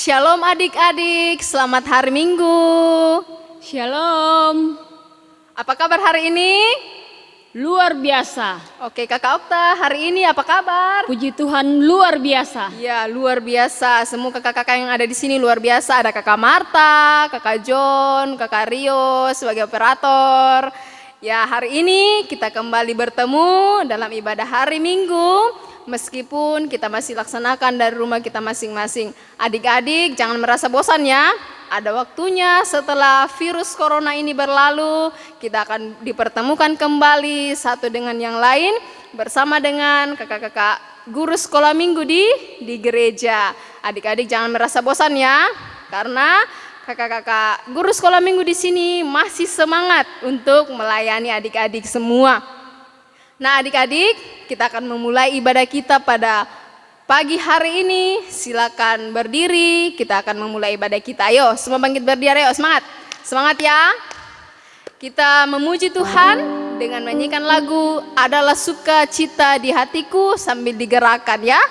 Shalom adik-adik, selamat hari Minggu. Shalom. Apa kabar hari ini? Luar biasa. Oke, Kakak Okta, hari ini apa kabar? Puji Tuhan, luar biasa. Ya, luar biasa. Semua kakak-kakak yang ada di sini luar biasa. Ada Kakak Marta, Kakak John, Kakak Rio sebagai operator. Ya, hari ini kita kembali bertemu dalam ibadah hari Minggu. Meskipun kita masih laksanakan dari rumah kita masing-masing. Adik-adik jangan merasa bosan ya. Ada waktunya setelah virus corona ini berlalu, kita akan dipertemukan kembali satu dengan yang lain bersama dengan kakak-kakak guru sekolah minggu di gereja. Adik-adik jangan merasa bosan ya, karena kakak-kakak guru sekolah minggu di sini masih semangat untuk melayani adik-adik semua. Nah adik-adik, kita akan memulai ibadah kita pada pagi hari ini. Silakan berdiri, kita akan memulai ibadah kita. Ayo semua bangkit berdiri, ayo semangat. Semangat ya. Kita memuji Tuhan dengan menyanyikan lagu Adalah Sukacita di Hatiku sambil digerakkan ya.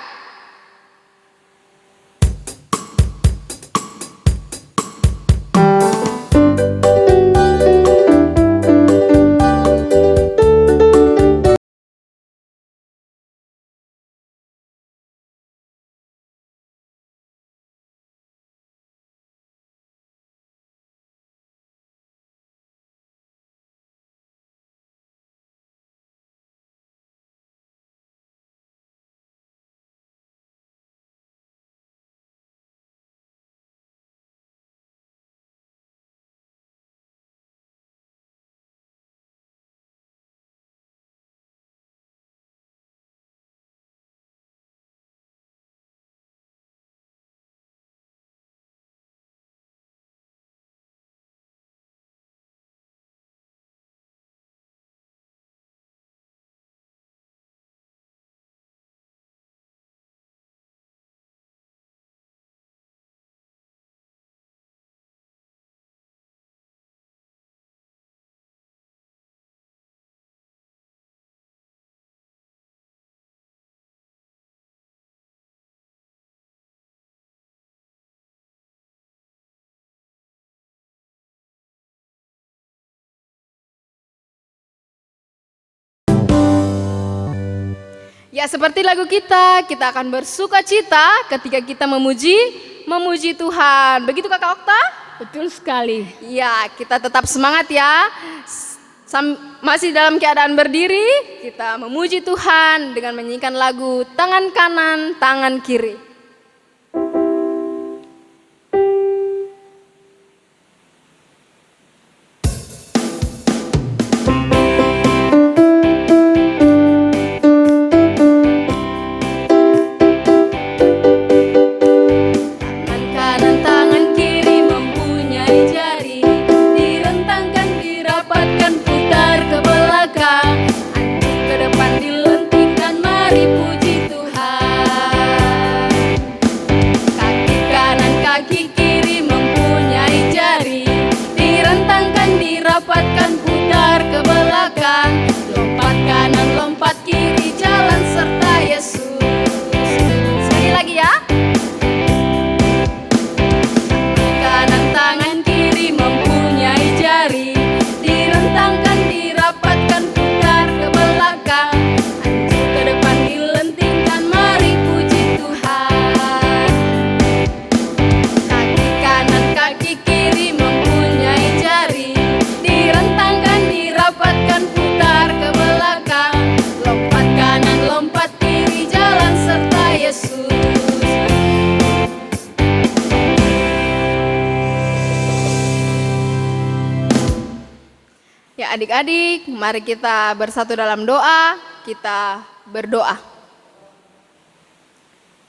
Ya seperti lagu kita akan bersuka cita ketika kita memuji Tuhan. Begitu Kakak Okta? Betul sekali. Ya kita tetap semangat ya. Masih dalam keadaan berdiri, kita memuji Tuhan dengan menyanyikan lagu Tangan Kanan, Tangan Kiri. Adik-adik, mari kita bersatu dalam doa, kita berdoa.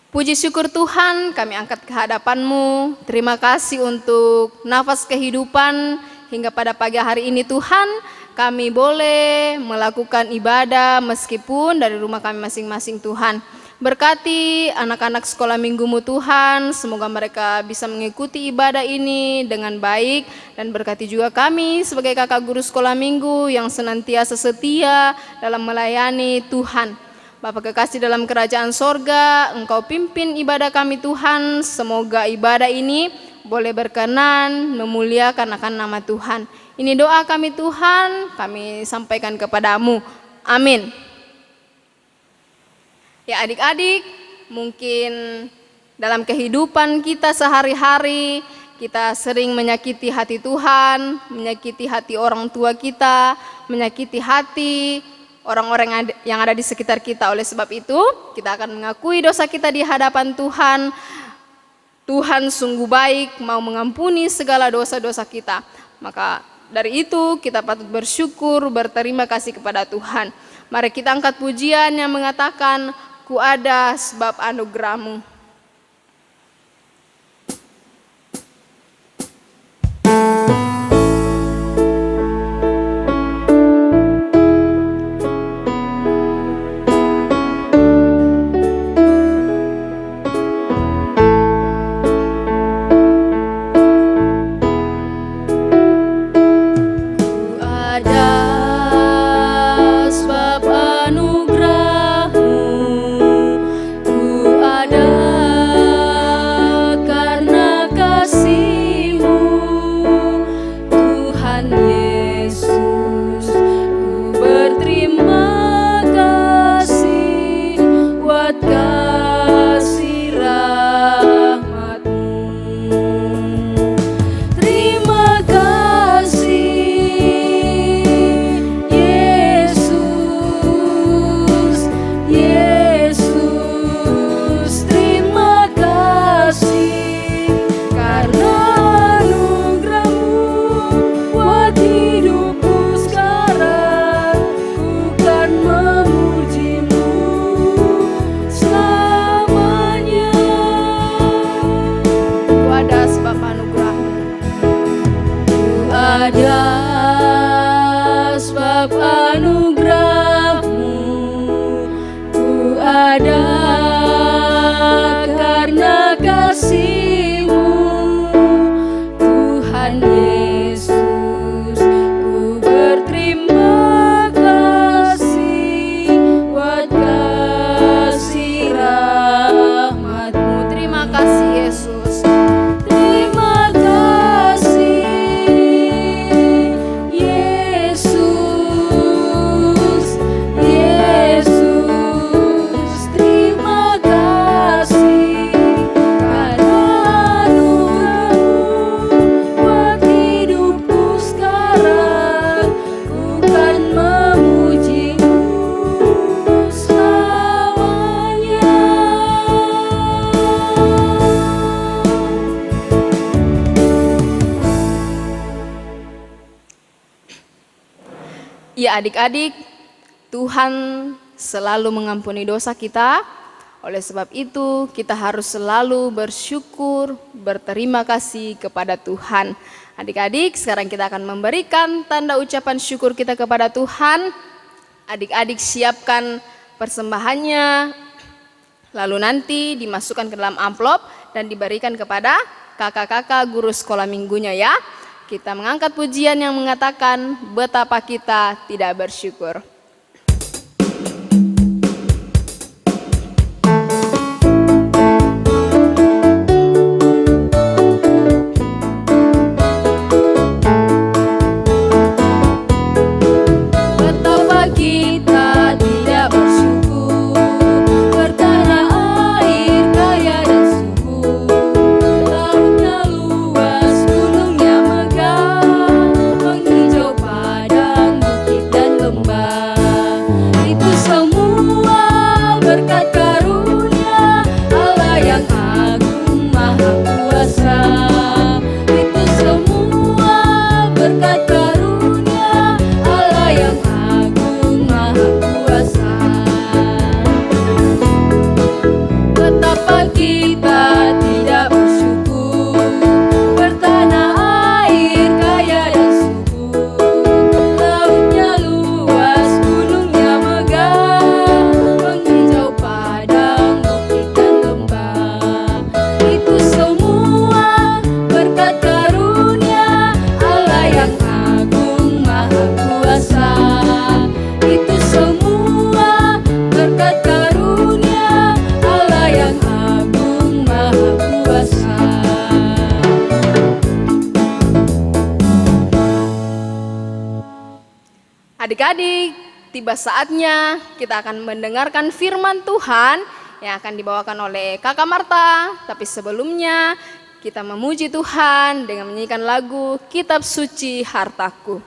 Puji syukur Tuhan, kami angkat ke hadapan-Mu. Terima kasih untuk nafas kehidupan hingga pada pagi hari ini Tuhan, kami boleh melakukan ibadah meskipun dari rumah kami masing-masing Tuhan. Berkati anak-anak sekolah minggu-Mu Tuhan, semoga mereka bisa mengikuti ibadah ini dengan baik. Dan berkati juga kami sebagai kakak guru sekolah minggu yang senantiasa setia dalam melayani Tuhan. Bapa kekasih dalam kerajaan sorga, Engkau pimpin ibadah kami Tuhan. Semoga ibadah ini boleh berkenan, memuliakan akan nama Tuhan. Ini doa kami Tuhan, kami sampaikan kepadamu. Amin. Ya adik-adik, mungkin dalam kehidupan kita sehari-hari, kita sering menyakiti hati Tuhan, menyakiti hati orang tua kita, menyakiti hati orang-orang yang ada di sekitar kita. Oleh sebab itu, kita akan mengakui dosa kita di hadapan Tuhan. Tuhan sungguh baik, mau mengampuni segala dosa-dosa kita. Maka dari itu kita patut bersyukur, berterima kasih kepada Tuhan. Mari kita angkat pujian yang mengatakan, ku ada sebab anugerah-Mu. Ya adik-adik, Tuhan selalu mengampuni dosa kita. Oleh sebab itu kita harus selalu bersyukur, berterima kasih kepada Tuhan. Adik-adik, sekarang kita akan memberikan tanda ucapan syukur kita kepada Tuhan. Adik-adik siapkan persembahannya, lalu nanti dimasukkan ke dalam amplop dan diberikan kepada kakak-kakak guru sekolah minggunya ya. Kita mengangkat pujian yang mengatakan betapa kita tidak bersyukur. Menghijau padang bukit dan lembah. Adik-adik, tiba saatnya kita akan mendengarkan firman Tuhan yang akan dibawakan oleh Kakak Marta. Tapi sebelumnya kita memuji Tuhan dengan menyanyikan lagu Kitab Suci Hartaku.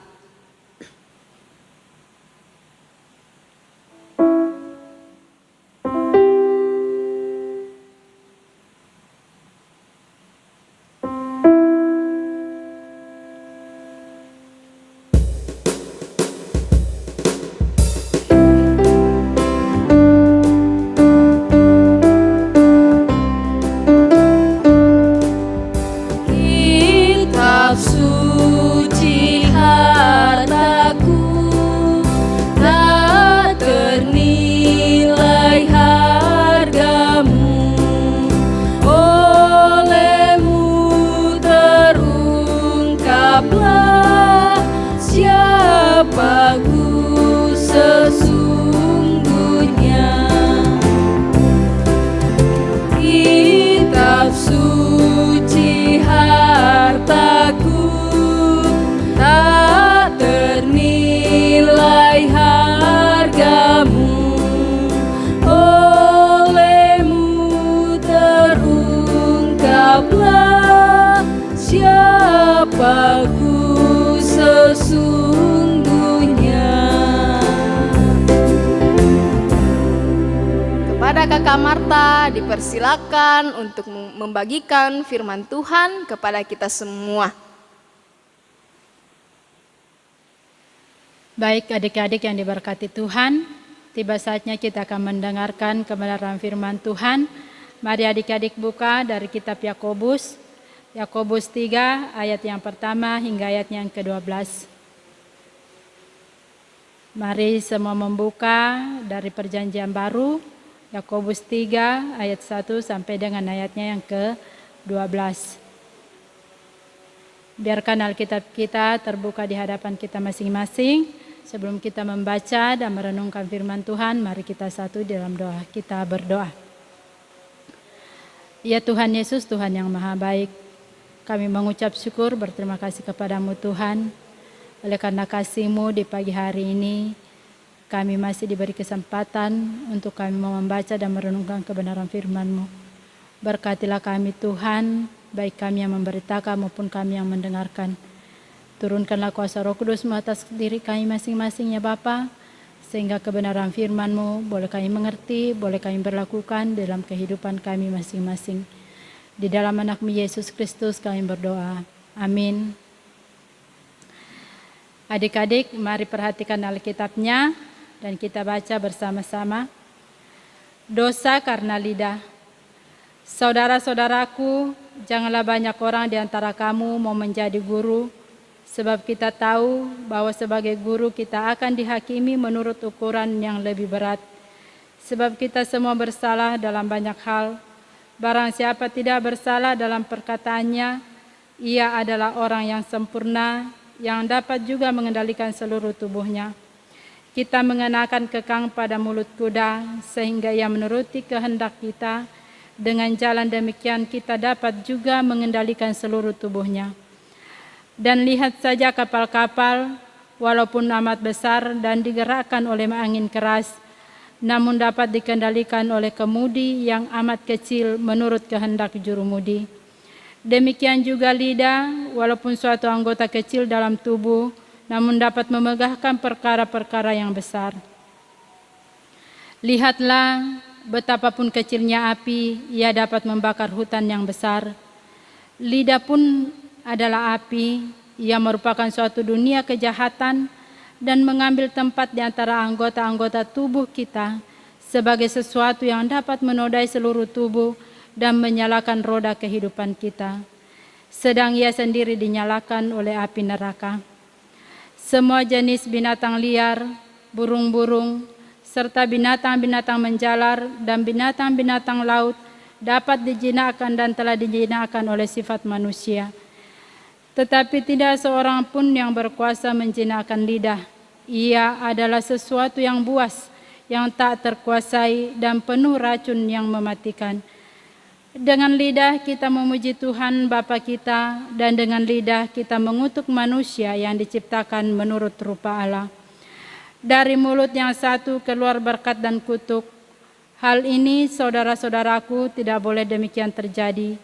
Kakak Marta dipersilakan untuk membagikan firman Tuhan kepada kita semua. Baik adik-adik yang diberkati Tuhan, tiba saatnya kita akan mendengarkan kebenaran firman Tuhan. Mari adik-adik buka dari kitab Yakobus, Yakobus 3 ayat yang pertama hingga ayat yang ke-12. Mari semua membuka dari perjanjian baru, Yakobus 3 ayat 1 sampai dengan ayatnya yang ke-12. Biarkan Alkitab kita terbuka di hadapan kita masing-masing. Sebelum kita membaca dan merenungkan firman Tuhan, mari kita satu dalam doa. Kita berdoa. Ya Tuhan Yesus, Tuhan yang maha baik, kami mengucap syukur berterima kasih kepadamu Tuhan. Oleh karena kasih-Mu di pagi hari ini, kami masih diberi kesempatan untuk kami mau membaca dan merenungkan kebenaran firman-Mu. Berkatilah kami Tuhan, baik kami yang memberitakan maupun kami yang mendengarkan. Turunkanlah kuasa Roh Kudus-Mu atas diri kami masing-masing ya Bapa, sehingga kebenaran firman-Mu boleh kami mengerti, boleh kami berlakukan dalam kehidupan kami masing-masing. Di dalam anak-Mu Yesus Kristus kami berdoa. Amin. Adik-adik, mari perhatikan Alkitabnya dan kita baca bersama-sama. Dosa karena lidah. Saudara-saudaraku, janganlah banyak orang di antara kamu mau menjadi guru, sebab kita tahu bahwa sebagai guru kita akan dihakimi menurut ukuran yang lebih berat. Sebab kita semua bersalah dalam banyak hal. Barang siapa tidak bersalah dalam perkataannya, ia adalah orang yang sempurna, yang dapat juga mengendalikan seluruh tubuhnya. Kita mengenakan kekang pada mulut kuda, sehingga ia menuruti kehendak kita. Dengan jalan demikian kita dapat juga mengendalikan seluruh tubuhnya. Dan lihat saja kapal-kapal, walaupun amat besar dan digerakkan oleh angin keras, namun dapat dikendalikan oleh kemudi yang amat kecil menurut kehendak jurumudi. Demikian juga lidah, walaupun suatu anggota kecil dalam tubuh, namun dapat memegahkan perkara-perkara yang besar. Lihatlah betapapun kecilnya api, ia dapat membakar hutan yang besar. Lidah pun adalah api, ia merupakan suatu dunia kejahatan dan mengambil tempat di antara anggota-anggota tubuh kita sebagai sesuatu yang dapat menodai seluruh tubuh dan menyalakan roda kehidupan kita. Sedang ia sendiri dinyalakan oleh api neraka. Semua jenis binatang liar, burung-burung, serta binatang-binatang menjalar dan binatang-binatang laut dapat dijinakkan dan telah dijinakkan oleh sifat manusia. Tetapi tidak seorang pun yang berkuasa menjinakkan lidah. Ia adalah sesuatu yang buas, yang tak terkuasai dan penuh racun yang mematikan. Dengan lidah kita memuji Tuhan Bapa kita, dan dengan lidah kita mengutuk manusia yang diciptakan menurut rupa Allah. Dari mulut yang satu keluar berkat dan kutuk. Hal ini saudara-saudaraku tidak boleh demikian terjadi.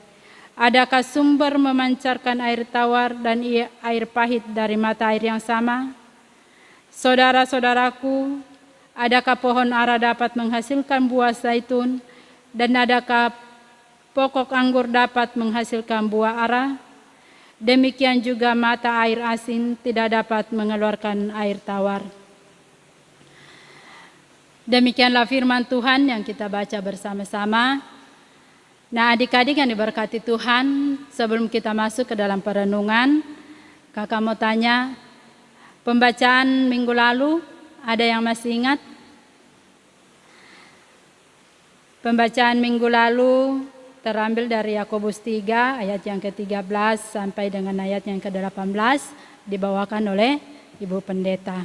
Adakah sumber memancarkan air tawar dan air pahit dari mata air yang sama? Saudara-saudaraku, adakah pohon ara dapat menghasilkan buah zaitun dan adakah pokok anggur dapat menghasilkan buah ara? Demikian juga mata air asin tidak dapat mengeluarkan air tawar. Demikianlah firman Tuhan yang kita baca bersama-sama. Nah, adik-adik yang diberkati Tuhan, sebelum kita masuk ke dalam perenungan, kakak mau tanya, pembacaan minggu lalu ada yang masih ingat? Pembacaan minggu lalu terambil dari Yakobus 3 ayat yang ke-13 sampai dengan ayat yang ke-18, dibawakan oleh Ibu Pendeta.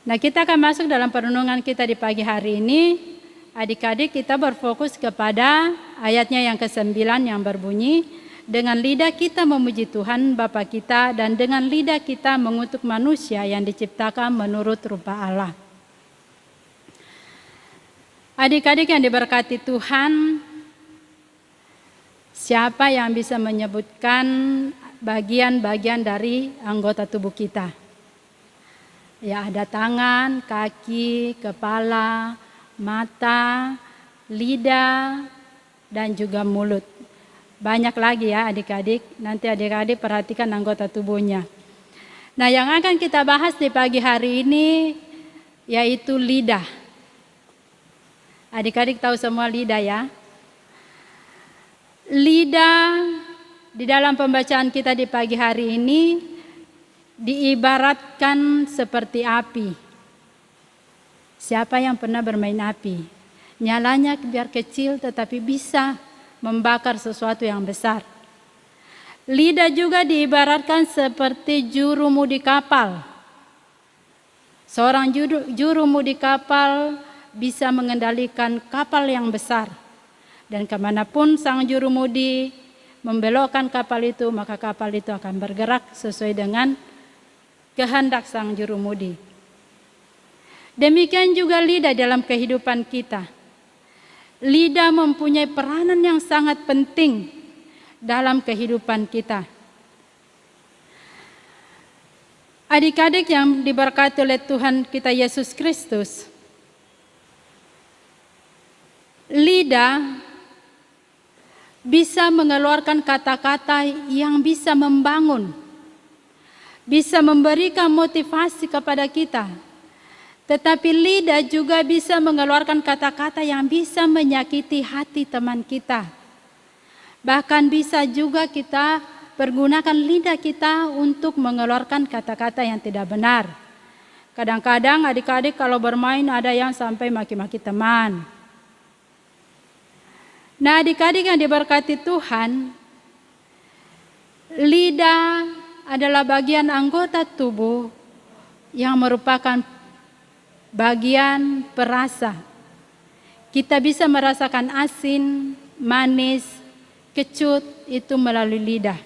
Nah, kita akan masuk dalam perenungan kita di pagi hari ini. Adik-adik, kita berfokus kepada ayatnya yang ke-9 yang berbunyi, dengan lidah kita memuji Tuhan Bapa kita dan dengan lidah kita mengutuk manusia yang diciptakan menurut rupa Allah. Adik-adik yang diberkati Tuhan, siapa yang bisa menyebutkan bagian-bagian dari anggota tubuh kita? Ya, ada tangan, kaki, kepala, mata, lidah, dan juga mulut. Banyak lagi ya adik-adik, nanti adik-adik perhatikan anggota tubuhnya. Nah, yang akan kita bahas di pagi hari ini yaitu lidah. Adik-adik tahu semua lidah ya? Lidah di dalam pembacaan kita di pagi hari ini diibaratkan seperti api. Siapa yang pernah bermain api? Nyalanya biar kecil tetapi bisa membakar sesuatu yang besar. Lidah juga diibaratkan seperti jurumudi kapal. Seorang jurumudi kapal bisa mengendalikan kapal yang besar. Dan kemanapun sang jurumudi membelokkan kapal itu, maka kapal itu akan bergerak sesuai dengan kehendak sang jurumudi. Demikian juga lidah dalam kehidupan kita. Lidah mempunyai peranan yang sangat penting dalam kehidupan kita. Adik-adik yang diberkati oleh Tuhan kita Yesus Kristus, lidah bisa mengeluarkan kata-kata yang bisa membangun, bisa memberikan motivasi kepada kita. Tetapi lidah juga bisa mengeluarkan kata-kata yang bisa menyakiti hati teman kita. Bahkan bisa juga kita pergunakan lidah kita untuk mengeluarkan kata-kata yang tidak benar. Kadang-kadang adik-adik kalau bermain ada yang sampai maki-maki teman. Nah, adik-adik yang diberkati Tuhan, lidah adalah bagian anggota tubuh yang merupakan bagian perasa. Kita bisa merasakan asin, manis, kecut itu melalui lidah.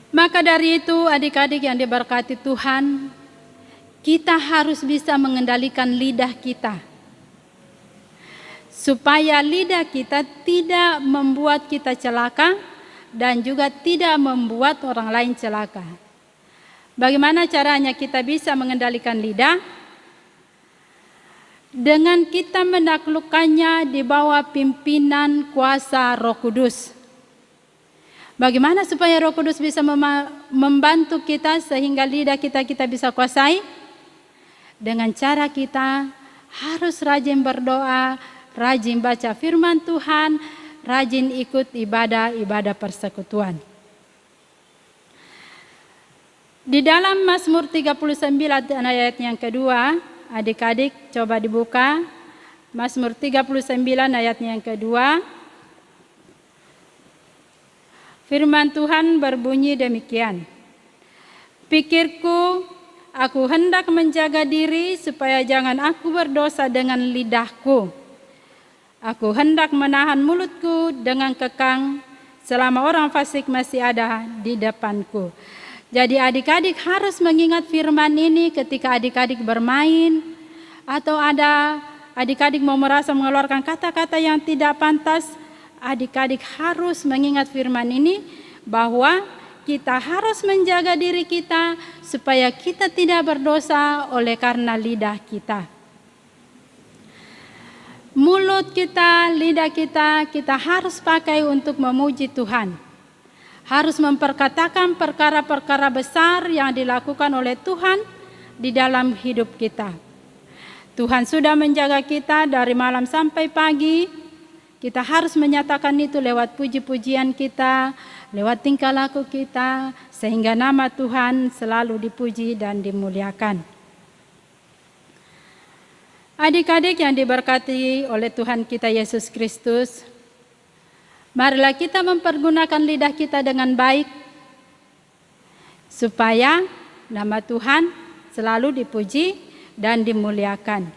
Maka dari itu adik-adik yang diberkati Tuhan, kita harus bisa mengendalikan lidah kita. Supaya lidah kita tidak membuat kita celaka dan juga tidak membuat orang lain celaka. Bagaimana caranya kita bisa mengendalikan lidah? Dengan kita menaklukkannya di bawah pimpinan kuasa Roh Kudus. Bagaimana supaya Roh Kudus bisa membantu kita sehingga lidah kita bisa kuasai? Dengan cara kita harus rajin berdoa, rajin baca firman Tuhan, rajin ikut ibadah persekutuan. Di dalam Mazmur 39 ayat yang kedua, adik-adik coba dibuka. Mazmur 39 ayat yang kedua. Firman Tuhan berbunyi demikian. Pikirku, aku hendak menjaga diri supaya jangan aku berdosa dengan lidahku. Aku hendak menahan mulutku dengan kekang selama orang fasik masih ada di depanku. Jadi adik-adik harus mengingat firman ini ketika adik-adik bermain, atau ada adik-adik mau merasa mengeluarkan kata-kata yang tidak pantas, adik-adik harus mengingat firman ini bahwa kita harus menjaga diri kita supaya kita tidak berdosa oleh karena lidah kita. Mulut kita, lidah kita, kita harus pakai untuk memuji Tuhan. Harus memperkatakan perkara-perkara besar yang dilakukan oleh Tuhan di dalam hidup kita. Tuhan sudah menjaga kita dari malam sampai pagi. Kita harus menyatakan itu lewat puji-pujian kita, lewat tingkah laku kita, sehingga nama Tuhan selalu dipuji dan dimuliakan. Adik-adik yang diberkati oleh Tuhan kita Yesus Kristus, marilah kita mempergunakan lidah kita dengan baik, supaya nama Tuhan selalu dipuji dan dimuliakan.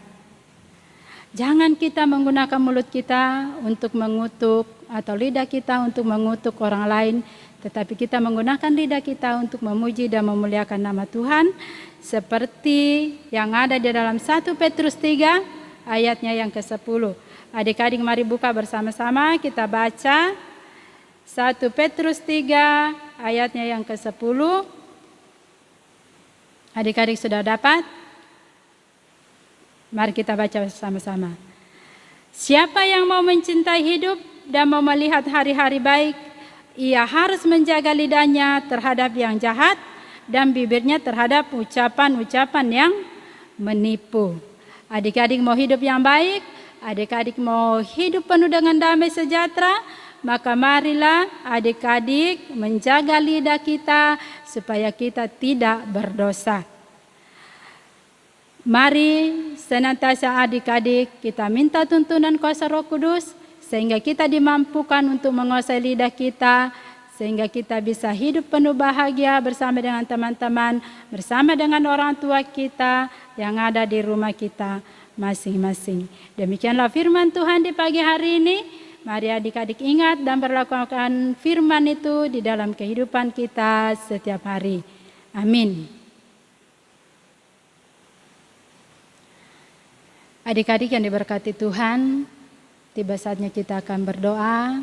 Jangan kita menggunakan mulut kita untuk mengutuk atau lidah kita untuk mengutuk orang lain, tetapi kita menggunakan lidah kita untuk memuji dan memuliakan nama Tuhan, seperti yang ada di dalam 1 Petrus 3 ayatnya yang ke-10. Adik-adik mari buka bersama-sama, kita baca 1 Petrus 3 ayatnya yang ke-10. Adik-adik sudah dapat? Mari kita baca bersama-sama. Siapa yang mau mencintai hidup dan mau melihat hari-hari baik, ia harus menjaga lidahnya terhadap yang jahat dan bibirnya terhadap ucapan-ucapan yang menipu. Adik-adik mau hidup yang baik, adik-adik mau hidup penuh dengan damai sejahtera, maka marilah adik-adik menjaga lidah kita supaya kita tidak berdosa. Mari senantiasa adik-adik kita minta tuntunan kuasa Roh Kudus sehingga kita dimampukan untuk menguasai lidah kita, sehingga kita bisa hidup penuh bahagia bersama dengan teman-teman, bersama dengan orang tua kita yang ada di rumah kita masing-masing. Demikianlah firman Tuhan di pagi hari ini. Mari adik-adik ingat dan berlakukan firman itu di dalam kehidupan kita setiap hari. Amin. Adik-adik yang diberkati Tuhan, tiba saatnya kita akan berdoa.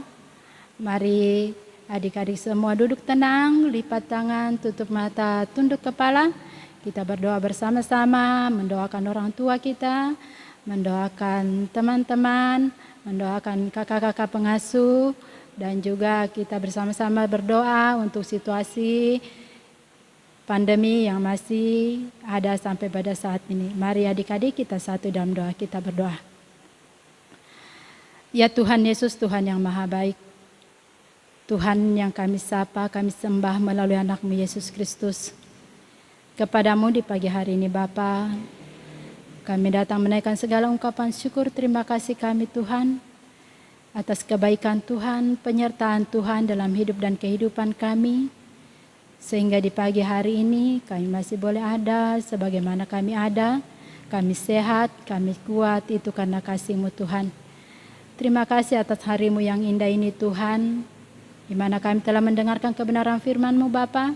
Mari adik-adik semua duduk tenang, lipat tangan, tutup mata, tunduk kepala. Kita berdoa bersama-sama, mendoakan orang tua kita, mendoakan teman-teman, mendoakan kakak-kakak pengasuh, dan juga kita bersama-sama berdoa untuk situasi pandemi yang masih ada sampai pada saat ini. Mari adik-adik kita satu dalam doa, kita berdoa. Ya Tuhan Yesus, Tuhan yang maha baik, Tuhan yang kami sapa, kami sembah melalui anak-Mu Yesus Kristus. Kepadamu di pagi hari ini Bapa, kami datang menaikkan segala ungkapan syukur terima kasih kami Tuhan, atas kebaikan Tuhan, penyertaan Tuhan dalam hidup dan kehidupan kami. Sehingga di pagi hari ini kami masih boleh ada sebagaimana kami ada, kami sehat, kami kuat, itu karena kasih-Mu Tuhan. Terima kasih atas hari-Mu yang indah ini Tuhan, di mana kami telah mendengarkan kebenaran firman-Mu Bapa.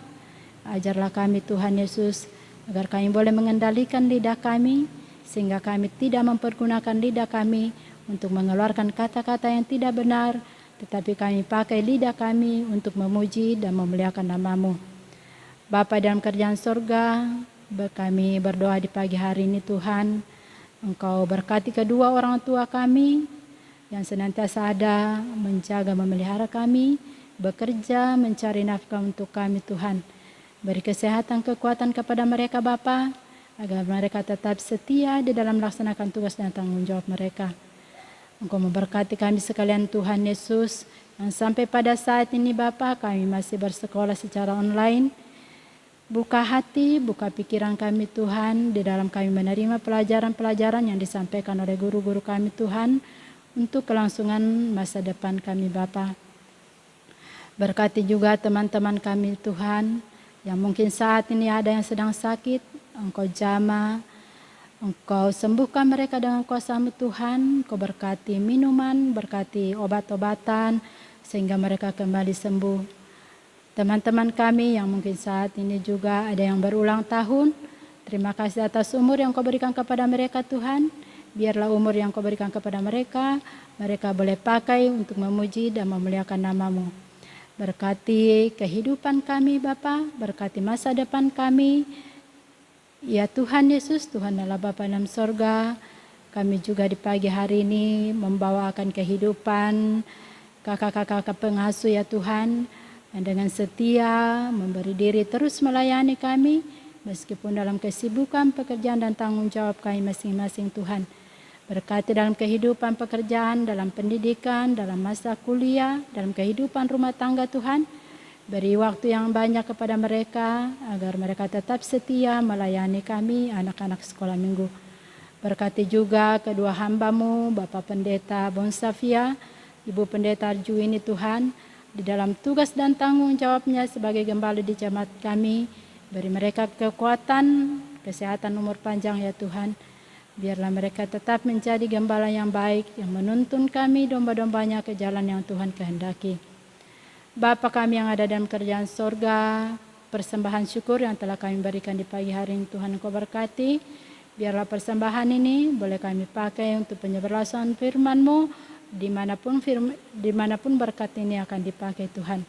Ajarlah kami Tuhan Yesus, agar kami boleh mengendalikan lidah kami, sehingga kami tidak mempergunakan lidah kami untuk mengeluarkan kata-kata yang tidak benar, tetapi kami pakai lidah kami untuk memuji dan memuliakan nama-Mu. Bapa dalam kerajaan sorga, kami berdoa di pagi hari ini Tuhan, Engkau berkati kedua orang tua kami yang senantiasa ada menjaga memelihara kami, bekerja mencari nafkah untuk kami Tuhan. Beri kesehatan kekuatan kepada mereka Bapa, agar mereka tetap setia di dalam melaksanakan tugas dan tanggung jawab mereka. Engkau memberkati kami sekalian Tuhan Yesus, yang sampai pada saat ini Bapa kami masih bersekolah secara online. Buka hati, buka pikiran kami Tuhan, di dalam kami menerima pelajaran-pelajaran yang disampaikan oleh guru-guru kami Tuhan, untuk kelangsungan masa depan kami Bapa. Berkati juga teman-teman kami Tuhan, yang mungkin saat ini ada yang sedang sakit, Engkau jamah, Engkau sembuhkan mereka dengan kuasa-Mu Tuhan, Engkau berkati minuman, berkati obat-obatan, sehingga mereka kembali sembuh. Teman-teman kami yang mungkin saat ini juga ada yang berulang tahun, terima kasih atas umur yang Kau berikan kepada mereka Tuhan. Biarlah umur yang Kau berikan kepada mereka, mereka boleh pakai untuk memuji dan memuliakan nama-Mu. Berkati kehidupan kami Bapa, berkati masa depan kami. Ya Tuhan Yesus, Tuhan Allah Bapa dalam sorga, kami juga di pagi hari ini membawakan kehidupan kakak-kakak pengasuh ya Tuhan, yang dengan setia memberi diri terus melayani kami, meskipun dalam kesibukan pekerjaan dan tanggung jawab kami masing-masing Tuhan. Berkati dalam kehidupan pekerjaan, dalam pendidikan, dalam masa kuliah, dalam kehidupan rumah tangga Tuhan. Beri waktu yang banyak kepada mereka, agar mereka tetap setia melayani kami, anak-anak sekolah minggu. Berkati juga kedua hamba-Mu, Bapak Pendeta Bonsafia, Ibu Pendeta Arjuini Tuhan, di dalam tugas dan tanggung jawabnya sebagai gembala di jemaat kami. Beri mereka kekuatan, kesehatan, umur panjang ya Tuhan. Biarlah mereka tetap menjadi gembala yang baik, yang menuntun kami domba-dombanya ke jalan yang Tuhan kehendaki. Bapa kami yang ada dalam kerajaan sorga, persembahan syukur yang telah kami berikan di pagi hari ini Tuhan Engkau berkati. Biarlah persembahan ini boleh kami pakai untuk penyebarluasan firman-Mu, dimanapun berkat ini akan dipakai Tuhan.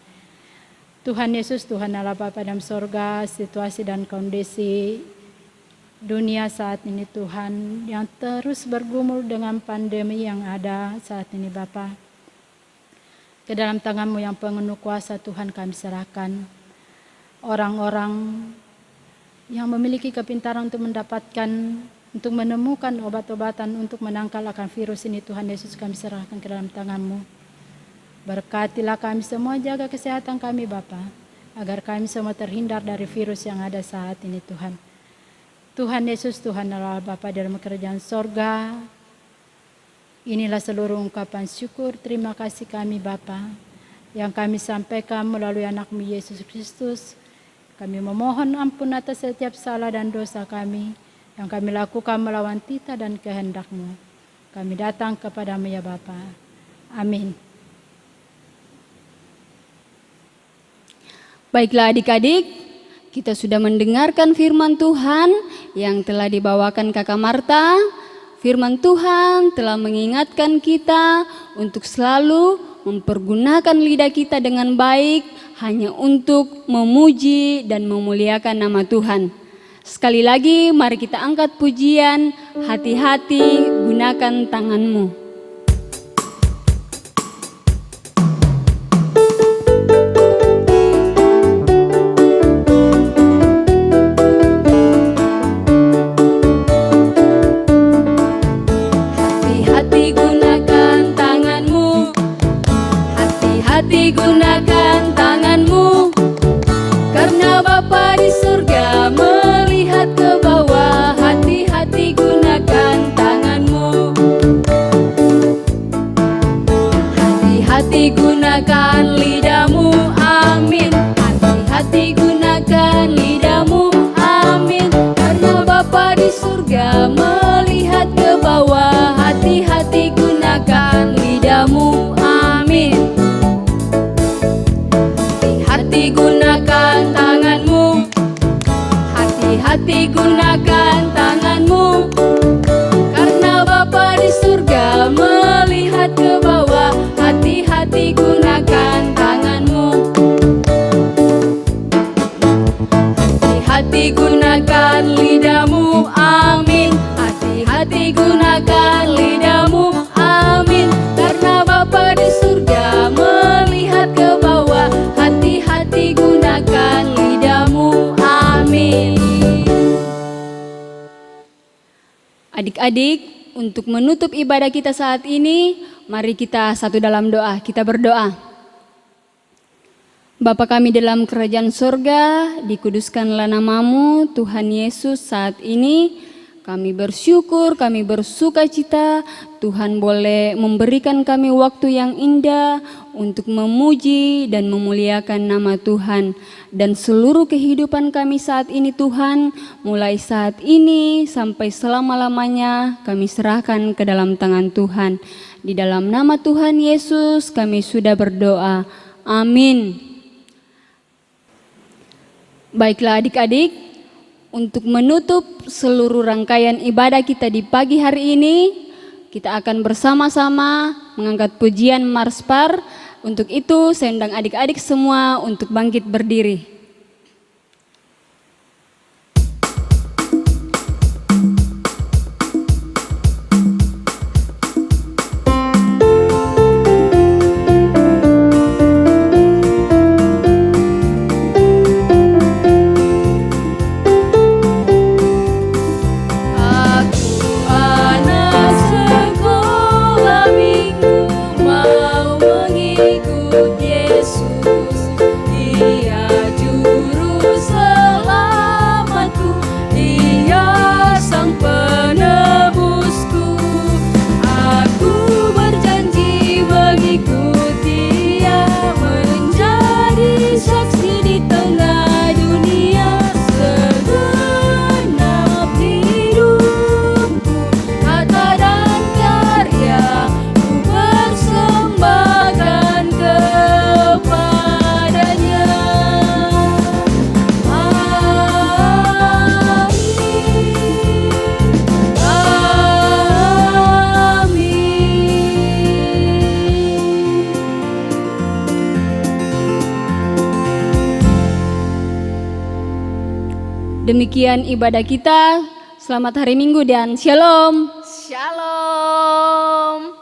Tuhan Yesus, Tuhan Allah Bapa dalam sorga, situasi dan kondisi dunia saat ini Tuhan yang terus bergumul dengan pandemi yang ada saat ini Bapa. Ke dalam tangan-Mu yang penuh kuasa Tuhan kami serahkan. Orang-orang yang memiliki kepintaran untuk mendapatkan, untuk menemukan obat-obatan untuk menangkal akan virus ini Tuhan Yesus kami serahkan ke dalam tangan-Mu. Berkatilah kami semua, jaga kesehatan kami Bapa, agar kami semua terhindar dari virus yang ada saat ini Tuhan. Tuhan Yesus, Tuhan Allah Bapa dalam kerajaan sorga, inilah seluruh ungkapan syukur terima kasih kami Bapa yang kami sampaikan melalui anak-Mu Yesus Kristus. Kami memohon ampun atas setiap salah dan dosa kami yang kami lakukan melawan titah dan kehendak-Mu. Kami datang kepada-Mu ya Bapa. Amin. Baiklah adik-adik, kita sudah mendengarkan firman Tuhan yang telah dibawakan Kakak Marta. Firman Tuhan telah mengingatkan kita untuk selalu mempergunakan lidah kita dengan baik hanya untuk memuji dan memuliakan nama Tuhan. Sekali lagi mari kita angkat pujian, hati-hati gunakan tanganmu. Hati gunakan tanganmu, karena Bapa di surga melihat ke bawah. Hati-hati gunakan tanganmu. Hati-hati gunakan lidahmu, amin. Hati-hati gunakan lidahmu, amin. Karena Bapa di surga melihat ke bawah. Hati-hati gunakan lidahmu, amin. Hati-hati gunakan tanganmu, hati-hati gunakan tanganmu, karena Bapa di surga melihat ke bawah. Hati-hati gunakan tanganmu. Hati-hati gunakan lidahmu, amin. Hati-hati gunakan lidahmu, amin. Karena Bapa di surga melihat ke bawah. Hati-hati gunakan lidahmu, amin. Adik-adik, untuk menutup ibadah kita saat ini, mari kita satu dalam doa. Kita berdoa. Bapa kami dalam kerajaan sorga, dikuduskanlah nama-Mu, Tuhan Yesus. Saat ini kami bersyukur, kami bersuka cita, Tuhan boleh memberikan kami waktu yang indah untuk memuji dan memuliakan nama Tuhan. Dan seluruh kehidupan kami saat ini Tuhan, mulai saat ini sampai selama-lamanya kami serahkan ke dalam tangan Tuhan. Di dalam nama Tuhan Yesus kami sudah berdoa. Amin. Baiklah adik-adik, untuk menutup seluruh rangkaian ibadah kita di pagi hari ini, kita akan bersama-sama mengangkat pujian Marspar. Untuk itu, saya undang adik-adik semua untuk bangkit berdiri. Demikian ibadah kita. Selamat hari Minggu dan Shalom. Shalom.